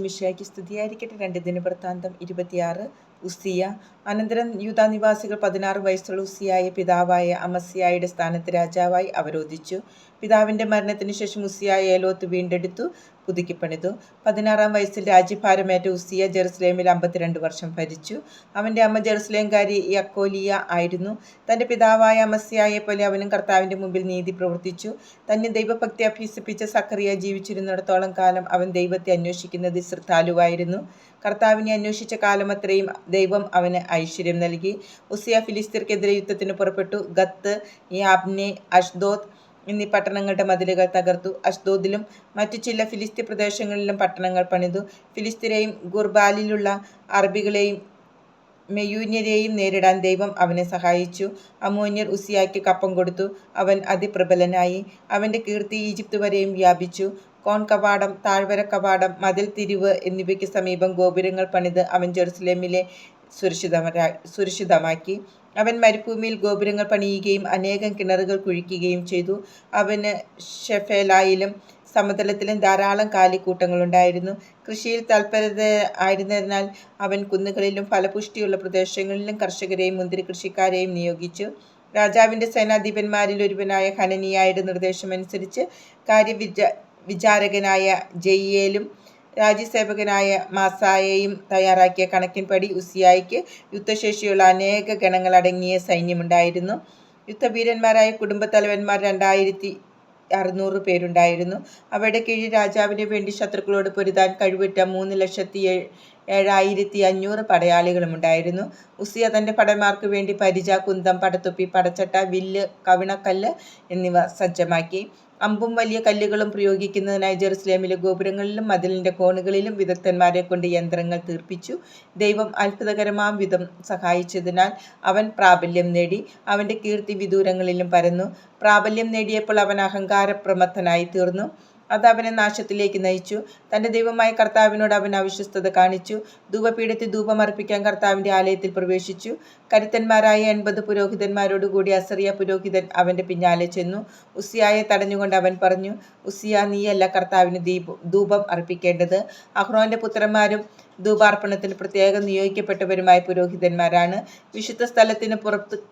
മിശിഹായ്ക്ക് സ്തുതിയായിരിക്കട്ടെ. 2 ദിനവൃത്താന്തം 26. ഉസ്സിയ. അനന്തരം യൂദാനിവാസികൾ 16 വയസ്സുള്ള ഉസ്സിയായെ പിതാവായ അമസ്യായുടെ സ്ഥാനത്ത് രാജാവായി അവരോധിച്ചു. പിതാവിൻ്റെ മരണത്തിനു ശേഷം ഉസ്സിയ ഏലോത്ത് വീണ്ടെടുത്തു പുതുക്കിപ്പണിതു. 16-ാം വയസ്സിൽ രാജ്യഭാരമേറ്റ ഉസ്സിയ ജെറുസലേമിൽ 52 വർഷം ഭരിച്ചു. അവൻ്റെ അമ്മ ജെറുസലേംകാരി യക്കോലിയ ആയിരുന്നു. തൻ്റെ പിതാവായ അമസ്യായെ പോലെ അവനും കർത്താവിൻ്റെ മുമ്പിൽ നീതി പ്രവർത്തിച്ചു. തന്നെ ദൈവഭക്തി അഭ്യസിപ്പിച്ച സക്കറിയ ജീവിച്ചിരുന്നിടത്തോളം കാലം അവൻ ദൈവത്തെ അന്വേഷിക്കുന്നതിൽ ശ്രദ്ധാലുവായിരുന്നു. കർത്താവിനെ അന്വേഷിച്ച കാലമത്രയും ദൈവം അവന് ഐശ്വര്യം നൽകി. ഉസ്സിയ ഫിലിസ്ത്യർക്കെതിരെ യുദ്ധത്തിന് പുറപ്പെട്ടു. ഗത്ത്, യാബ്നെ, അഷ്ദോദ് എന്നീ പട്ടണങ്ങളുടെ മതിലുകൾ തകർത്തു. അഷ്ദോദിലും മറ്റു ചില ഫിലിസ്ത്യ പ്രദേശങ്ങളിലും പട്ടണങ്ങൾ പണിതു. ഫിലിസ്ത്യരെയും ഗുർബാലിലുള്ള അറബികളെയും മെയൂന്യരെയും നേരിടാൻ ദൈവം അവനെ സഹായിച്ചു. അമ്മോന്യർ ഉസ്സിയായ്ക്ക് കപ്പം കൊടുത്തു. അവൻ അതിപ്രബലനായി. അവൻ്റെ കീർത്തി ഈജിപ്ത് വരെയും വ്യാപിച്ചു. കോൺ കവാടം, താഴ്വര കവാടം, മതിൽ തിരിവ് എന്നിവയ്ക്ക് സമീപം ഗോപുരങ്ങൾ പണിത് അവൻ ജെറുസലേമിലെ സുരക്ഷിതമാക്കി. അവൻ മരുഭൂമിയിൽ ഗോപുരങ്ങൾ പണിയുകയും അനേകം കിണറുകൾ കുഴിക്കുകയും ചെയ്തു. അവന് ഷെഫേലായിലും സമതലത്തിലും ധാരാളം കാലിക്കൂട്ടങ്ങളുണ്ടായിരുന്നു. കൃഷിയിൽ തൽപരരായിരുന്നതിനാൽ അവൻ കുന്നുകളിലും ഫലപുഷ്ടിയുള്ള പ്രദേശങ്ങളിലും കർഷകരെയും മുന്തിരി കൃഷിക്കാരെയും നിയോഗിച്ചു. രാജാവിൻ്റെ സേനാധിപന്മാരിൽ ഒരുവനായ ഹനനിയായുടെ നിർദ്ദേശമനുസരിച്ച് കാര്യവിചാരകനായ ജയിയേലും രാജ്യസേവകനായ മാസായയും തയ്യാറാക്കിയ കണക്കിൻപടി ഉസ്സിയായ്ക്ക് യുദ്ധശേഷിയുള്ള അനേക ഗണങ്ങളടങ്ങിയ സൈന്യമുണ്ടായിരുന്നു. യുദ്ധവീരന്മാരായ കുടുംബത്തലവന്മാർ 2600 പേരുണ്ടായിരുന്നു. അവയുടെ കീഴിൽ രാജാവിന് വേണ്ടി ശത്രുക്കളോട് പൊരുതാൻ കഴിവുറ്റ 3,07,500 പടയാളികളുമുണ്ടായിരുന്നു. ഉസ്സിയ തൻ്റെ ഭടന്മാർക്ക് വേണ്ടി പരിച, കുന്തം, പടത്തൊപ്പി, പടച്ചട്ട, വില്ല്, കവിണക്കല്ല് എന്നിവ സജ്ജമാക്കി. അമ്പും വലിയ കല്ലുകളും പ്രയോഗിക്കുന്നതിനായി ജെറുസലേമിലെ ഗോപുരങ്ങളിലും മതിലിൻ്റെ കോണുകളിലും വിദഗ്ധന്മാരെ കൊണ്ട് യന്ത്രങ്ങൾ തീർപ്പിച്ചു. ദൈവം അത്ഭുതകരമാം വിധം സഹായിച്ചതിനാൽ അവൻ പ്രാബല്യം നേടി. അവൻ്റെ കീർത്തി വിദൂരങ്ങളിലും പരന്നു. പ്രാബല്യം നേടിയപ്പോൾ അവൻ അഹങ്കാരപ്രമത്തനായി തീർന്നു. അത് അവനെ നാശത്തിലേക്ക് നയിച്ചു. തൻ്റെ ദൈവമായ കർത്താവിനോട് അവൻ അവിശ്വസ്തത കാണിച്ചു. ധൂപപീഠത്തിൽ ധൂപമർപ്പിക്കാൻ കർത്താവിൻ്റെ ആലയത്തിൽ പ്രവേശിച്ചു. കരുത്തന്മാരായ 80 പുരോഹിതന്മാരോടുകൂടി അസറിയ പുരോഹിതൻ അവൻ്റെ പിന്നാലെ ചെന്നു. ഉസ്സിയായെ തടഞ്ഞുകൊണ്ട് അവൻ പറഞ്ഞു, ഉസ്സിയ, നീയല്ല കർത്താവിന് ധൂപം അർപ്പിക്കേണ്ടത്. അഹ്റോൻ്റെ പുത്രന്മാരും ധൂപാർപ്പണത്തിന് പ്രത്യേകം നിയോഗിക്കപ്പെട്ടവരുമായ പുരോഹിതന്മാരാണ്. വിശുദ്ധ സ്ഥലത്തിന്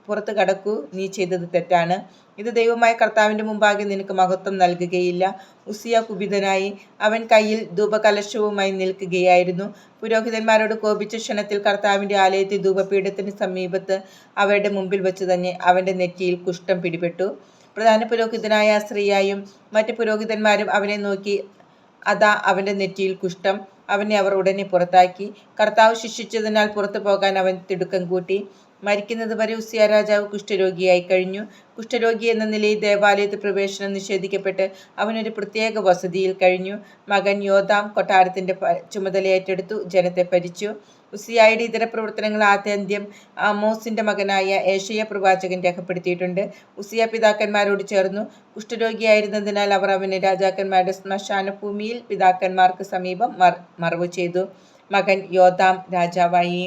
പുറത്ത് കടക്കൂ. നീ ചെയ്തത് തെറ്റാണ്. ഇത് ദൈവമായ കർത്താവിൻ്റെ മുമ്പാകെ നിനക്ക് മഹത്വം നൽകുകയില്ല. ഉസ്സിയ കുപിതനായി. അവൻ കയ്യിൽ ധൂപകലശവുമായി നിൽക്കുകയായിരുന്നു. പുരോഹിതന്മാരോട് കോപിച്ച ക്ഷണത്തിൽ കർത്താവിൻ്റെ ആലയത്തിൽ ധൂപപീഠത്തിന് സമീപത്ത് അവരുടെ മുമ്പിൽ വെച്ച് തന്നെ അവൻ്റെ നെറ്റിയിൽ കുഷ്ഠം പിടിപെട്ടു. പ്രധാന പുരോഹിതനായ അസറിയായും മറ്റ് പുരോഹിതന്മാരും അവനെ നോക്കി, അതാ അവൻ്റെ നെറ്റിയിൽ കുഷ്ഠം. അവനെ അവർ ഉടനെ പുറത്താക്കി. കർത്താവ് ശിക്ഷിച്ചതിനാൽ പുറത്തു പോകാൻ അവൻ തിടുക്കം കൂട്ടി. മരിക്കുന്നത് വരെ ഉസ്സിയ രാജാവ് കുഷ്ഠരോഗിയായി കഴിഞ്ഞു. കുഷ്ഠരോഗി എന്ന നിലയിൽ ദേവാലയത്തിൽ പ്രവേശനം നിഷേധിക്കപ്പെട്ട് അവനൊരു പ്രത്യേക വസതിയിൽ കഴിഞ്ഞു. മകൻ യോഥാം കൊട്ടാരത്തിൻ്റെ ചുമതല ഏറ്റെടുത്തു ജനത്തെ ഭരിച്ചു. ഉസ്സിയായുടെ ഇതര പ്രവർത്തനങ്ങൾ ആദ്യന്ത്യം ആമോസിൻ്റെ മകനായ ഏശയ്യാ പ്രവാചകൻ രേഖപ്പെടുത്തിയിട്ടുണ്ട്. ഉസ്സിയ പിതാക്കന്മാരോട് ചേർന്നു. കുഷ്ഠരോഗിയായിരുന്നതിനാൽ അവർ അവനെ രാജാക്കന്മാരുടെ ശ്മശാനഭൂമിയിൽ പിതാക്കന്മാർക്ക് സമീപം മറവു ചെയ്തു. മകൻ യോഥാം രാജാവായി.